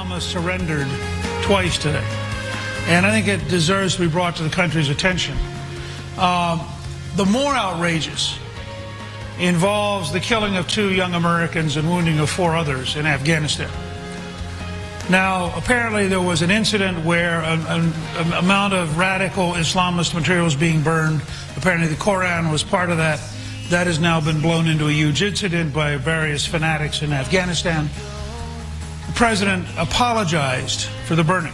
Obama surrendered twice today. And I think it deserves to be brought to the country's attention. The more outrageous involves the killing of 2 young Americans and wounding of 4 others in Afghanistan. Now, apparently there was an incident where an amount of radical Islamist material was being burned. Apparently the Koran was part of that. That has now been blown into a huge incident by various fanatics in Afghanistan. The president apologized for the burning.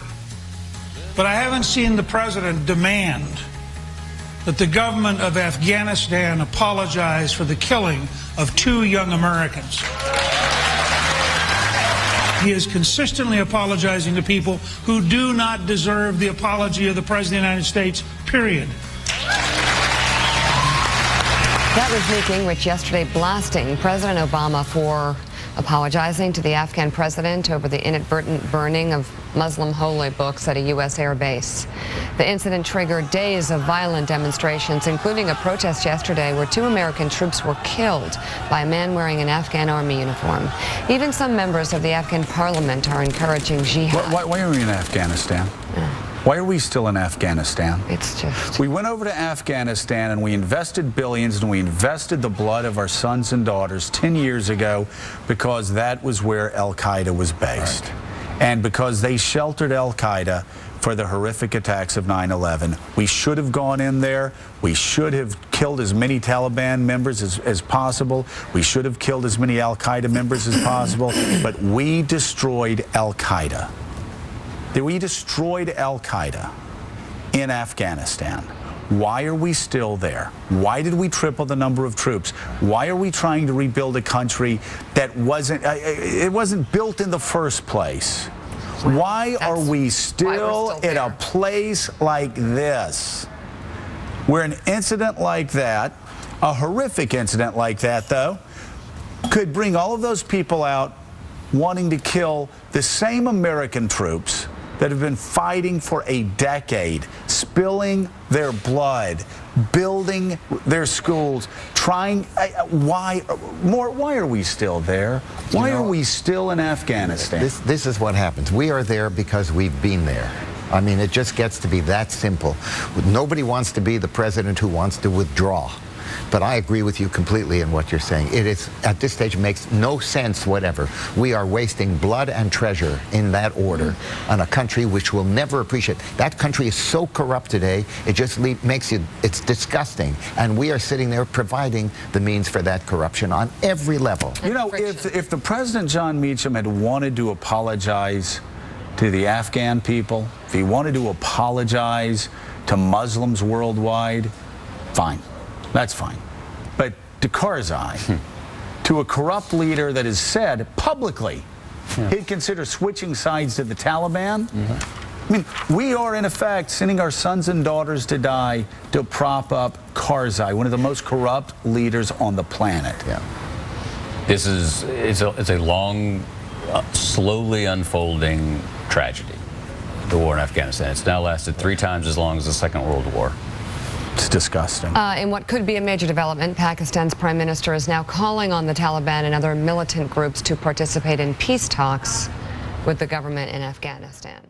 But I haven't seen the president demand that the government of Afghanistan apologize for the killing of 2 young Americans. He is consistently apologizing to people who do not deserve the apology of the President of the United States, period. That was Newt Gingrich yesterday blasting President Obama for apologizing to the Afghan president over the inadvertent burning of Muslim holy books at a U.S. air base. The incident triggered days of violent demonstrations, including a protest yesterday where 2 American troops were killed by a man wearing an Afghan army uniform. Even some members of the Afghan parliament are encouraging jihad. Why are we in Afghanistan? Why are we still in Afghanistan? It's just... We went over to Afghanistan and we invested billions and we invested the blood of our sons and daughters 10 years ago because that was where Al-Qaeda was based. Right. And because they sheltered Al-Qaeda for the horrific attacks of 9/11. We should have gone in there. We should have killed as many Taliban members as possible. We should have killed as many Al-Qaeda members as possible. But we destroyed Al-Qaeda. We destroyed Al-Qaeda in Afghanistan. Why are we still there? Why did we triple the number of troops? Why are we trying to rebuild a country that wasn't built in the first place? Why are we still in a place like this? Where an incident like that, a horrific incident like that though, could bring all of those people out wanting to kill the same American troops that have been fighting for a decade, spilling their blood, building their schools, trying. Why are we still there? Why are we still in Afghanistan? This is what happens. We are there because we've been there. I mean, it just gets to be that simple. Nobody wants to be the president who wants to withdraw. But I agree with you completely in what you're saying. It is, at this stage, it makes no sense whatever. We are wasting blood and treasure in that order on a country which will never appreciate. That country is so corrupt today, it just makes you, it's disgusting. And we are sitting there providing the means for that corruption on every level. You know, if the President John Meacham had wanted to apologize to the Afghan people, if he wanted to apologize to Muslims worldwide, fine. That's fine. But to Karzai, to a corrupt leader that has said publicly he'd consider switching sides to the Taliban, I mean, we are in effect sending our sons and daughters to die to prop up Karzai, one of the most corrupt leaders on the planet. This is it's a long, slowly unfolding tragedy, the war in Afghanistan. It's now lasted 3 times as long as the Second World War. It's disgusting. In what could be a major development, Pakistan's prime minister is now calling on the Taliban and other militant groups to participate in peace talks with the government in Afghanistan.